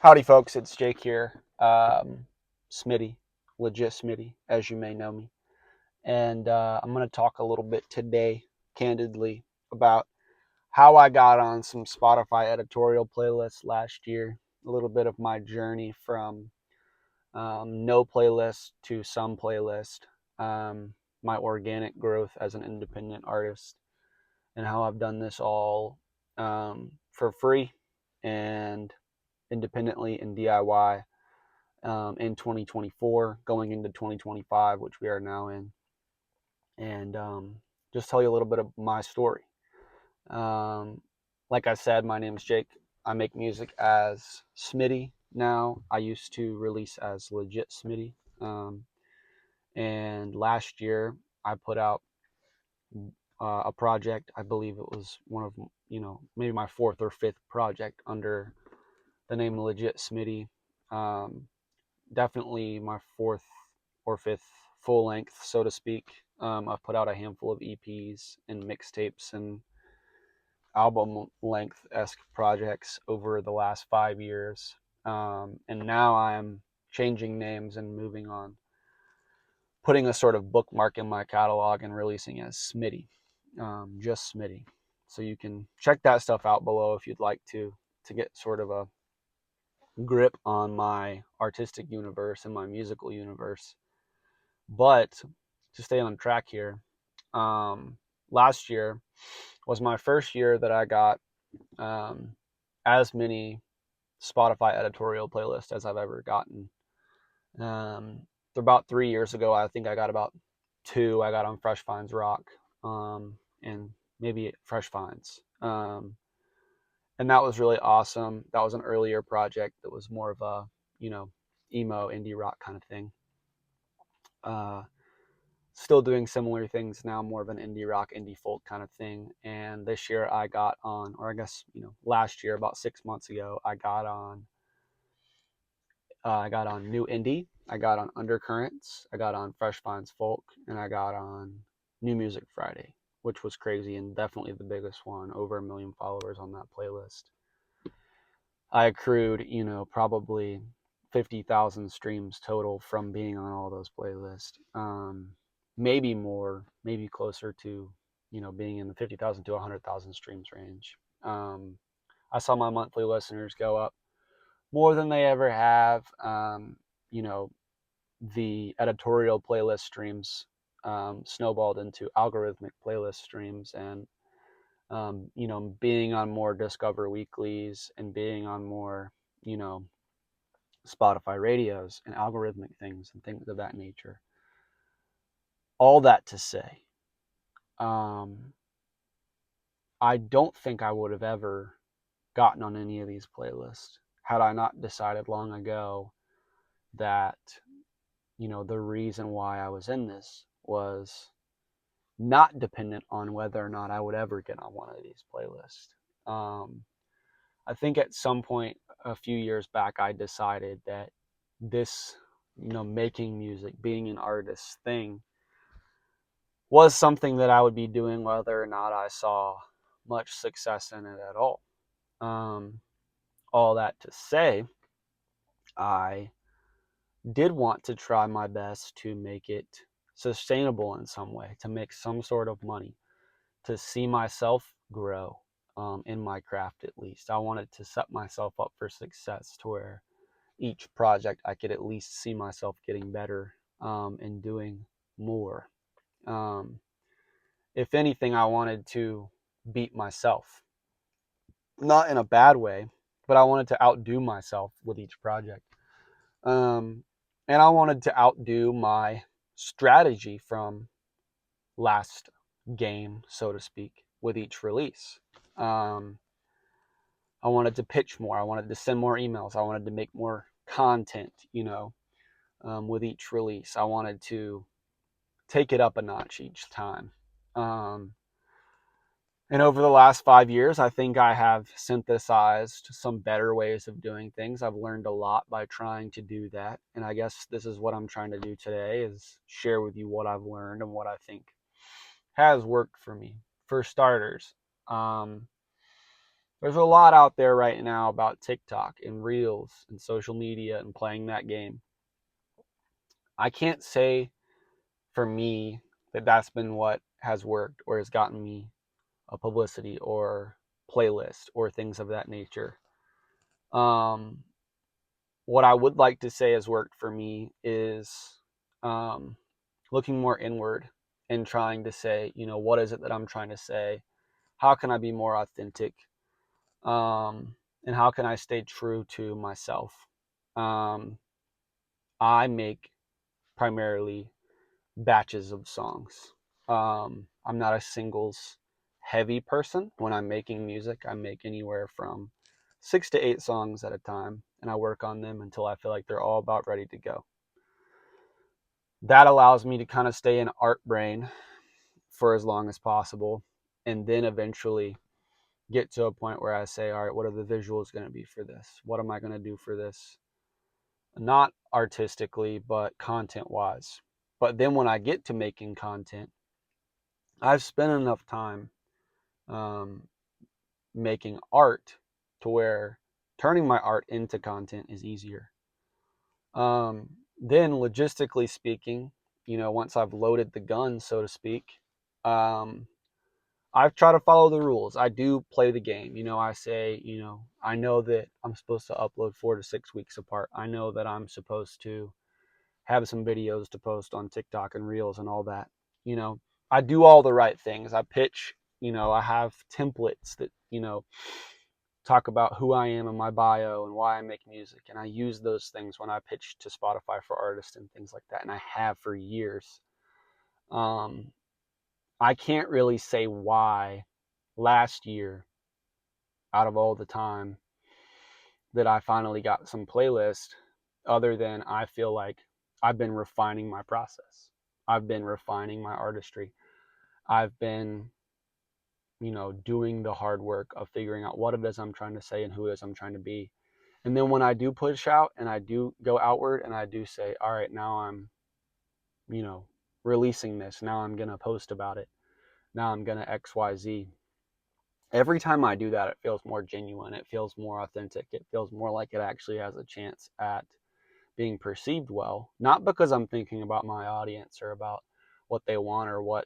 Howdy, folks. It's Jake here. Smitty, legit Smitty, as you may know me. And I'm going to talk a little bit today, candidly, about how I got on some Spotify editorial playlists last year, a little bit of my journey from no playlist to some playlist, my organic growth as an independent artist, and how I've done this all for free and independently in DIY in 2024, going into 2025, which we are now in, and just tell you a little bit of my story. Um, like I said, my name is Jake. I make music as Smitty now. I used to release as Legit Smitty. And last year, I put out a project. I believe it was one of, maybe my fourth or fifth project under the name Legit Smitty. Um, Definitely my fourth or fifth full length, so to speak. I've put out a handful of EPs and mixtapes and album length esque projects over the last 5 years. And now I'm changing names and moving on, putting a sort of bookmark in my catalog and releasing as Smitty, just Smitty. So you can check that stuff out below if you'd like to get sort of a grip on my artistic universe and my musical universe. But to stay on track here, last year was my first year that I got um, as many Spotify editorial playlists as I've ever gotten. About 3 years ago, I think I got about two. I got on Fresh Finds Rock, and maybe Fresh Finds. And that was really awesome. That was an earlier project that was more of a, emo indie rock kind of thing. Uh, Still doing similar things now, more of an indie rock, indie folk kind of thing. And this year I got on, or I guess, last year, about 6 months ago, I got on New Indie, I got on Undercurrents, I got on Fresh Finds Folk, and I got on New Music Friday, which was crazy and definitely the biggest one, over 1 million followers on that playlist. I accrued, probably 50,000 streams total from being on all those playlists. Maybe more, maybe closer to, being in the 50,000 to 100,000 streams range. I saw my monthly listeners go up more than they ever have. You know, the editorial playlist streams snowballed into algorithmic playlist streams, and being on more Discover Weeklies and being on more, Spotify radios and algorithmic things and things of that nature. All that to say, um, I don't think I would have ever gotten on any of these playlists had I not decided long ago that, the reason why I was in this was not dependent on whether or not I would ever get on one of these playlists. Um, I think at some point a few years back, I decided that this, making music, being an artist thing was something that I would be doing whether or not I saw much success in it at all. Um, all that to say, I did want to try my best to make it sustainable in some way, to make some sort of money, to see myself grow in my craft at least. I wanted to set myself up for success to where each project I could at least see myself getting better and doing more. Um, if anything, I wanted to beat myself, not in a bad way, but I wanted to outdo myself with each project. Um, and I wanted to outdo my strategy from last game, so to speak, with each release. Um, I wanted to pitch more. I wanted to send more emails. I wanted to make more content, with each release. I wanted to take it up a notch each time. Um, and over the last 5 years, I think I have synthesized some better ways of doing things. I've learned a lot by trying to do that. And I guess this is what I'm trying to do today, is share with you what I've learned and what I think has worked for me. For starters, There's a lot out there right now about TikTok and Reels and social media and playing that game. I can't say for me that that's been what has worked or has gotten me a publicity or playlist or things of that nature. Um, what I would like to say has worked for me is um, looking more inward and trying to say, what is it that I'm trying to say? How can I be more authentic? And how can I stay true to myself? Um, I make primarily batches of songs. I'm not a singles heavy person. When I'm making music, I make anywhere from 6 to 8 songs at a time, and I work on them until I feel like they're all about ready to go. That allows me to kind of stay in art brain for as long as possible, and then eventually get to a point where I say, all right, what are the visuals going to be for this? What am I going to do for this? Not artistically, but content wise. But then when I get to making content, I've spent enough time um, making art to where turning my art into content is easier. Then, logistically speaking, once I've loaded the gun, so to speak, um, I've tried to follow the rules. I do play the game. I say, I know that I'm supposed to upload 4 to 6 weeks apart. I know that I'm supposed to have some videos to post on TikTok and Reels and all that. You know, I do all the right things. I pitch, I have templates that, talk about who I am in my bio and why I make music. And I use those things when I pitch to Spotify for artists and things like that. And I have for years. Um, I can't really say why last year, out of all the time that I finally got some playlist, other than I feel like I've been refining my process. I've been refining my artistry. I've been, doing the hard work of figuring out what it is I'm trying to say and who it is I'm trying to be. And then when I do push out and I do go outward and I do say, all right, now I'm, you know, releasing this. Now I'm going to post about it. Now I'm going to XYZ. Every time I do that, it feels more genuine. It feels more authentic. It feels more like it actually has a chance at being perceived well. Not because I'm thinking about my audience or about what they want or what,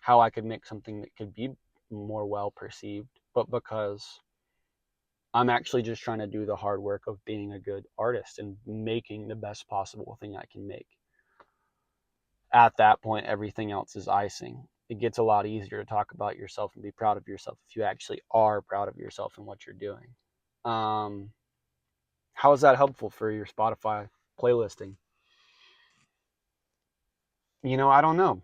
how I could make something that could be more well perceived, but because I'm actually just trying to do the hard work of being a good artist and making the best possible thing I can make. At that point, everything else is icing. It gets a lot easier to talk about yourself and be proud of yourself if you actually are proud of yourself and what you're doing. How is that helpful for your Spotify playlisting? I don't know.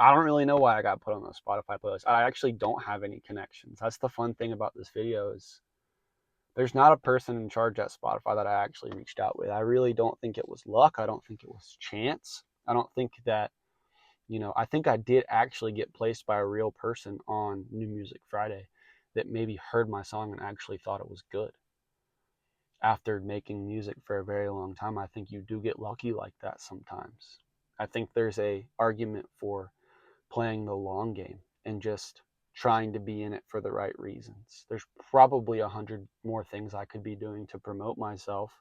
I don't really know why I got put on the Spotify playlist. I actually don't have any connections. That's the fun thing about this video is there's not a person in charge at Spotify that I actually reached out with. I really don't think it was luck. I don't think it was chance. I don't think that, I think I did actually get placed by a real person on New Music Friday that maybe heard my song and actually thought it was good. After making music for a very long time, I think you do get lucky like that sometimes. I think there's a argument for playing the long game and just trying to be in it for the right reasons. There's probably 100 more things I could be doing to promote myself,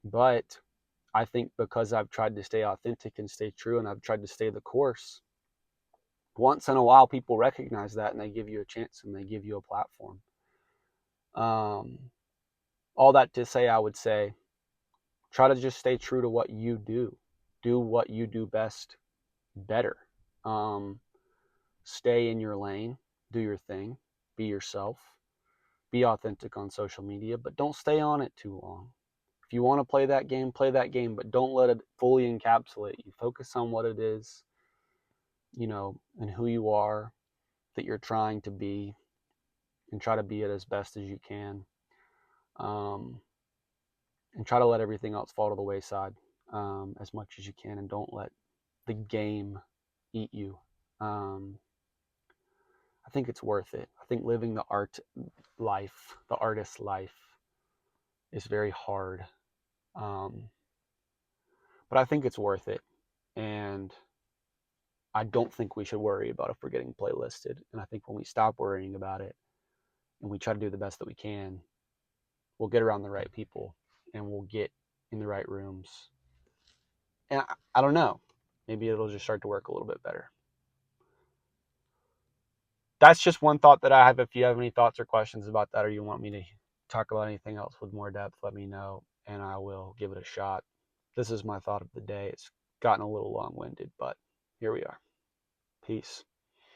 but I think because I've tried to stay authentic and stay true and I've tried to stay the course, once in a while people recognize that and they give you a chance and they give you a platform. All that to say, I would say try to just stay true to what you do. Do what you do best better. Stay in your lane, do your thing, be yourself, be authentic on social media, but don't stay on it too long. If you want to play that game, but don't let it fully encapsulate you. Focus on what it is, and who you are that you're trying to be, and try to be it as best as you can. And try to let everything else fall to the wayside as much as you can, and don't let the game eat you. I think it's worth it. I think living the artist's life, is very hard. But I think it's worth it. And I don't think we should worry about if we're getting playlisted. And I think when we stop worrying about it, and we try to do the best that we can, we'll get around the right people and we'll get in the right rooms. And I don't know, maybe it'll just start to work a little bit better. That's just one thought that I have. If you have any thoughts or questions about that, or you want me to talk about anything else with more depth, let me know and I will give it a shot. This is my thought of the day. It's gotten a little long-winded, but here we are. Peace.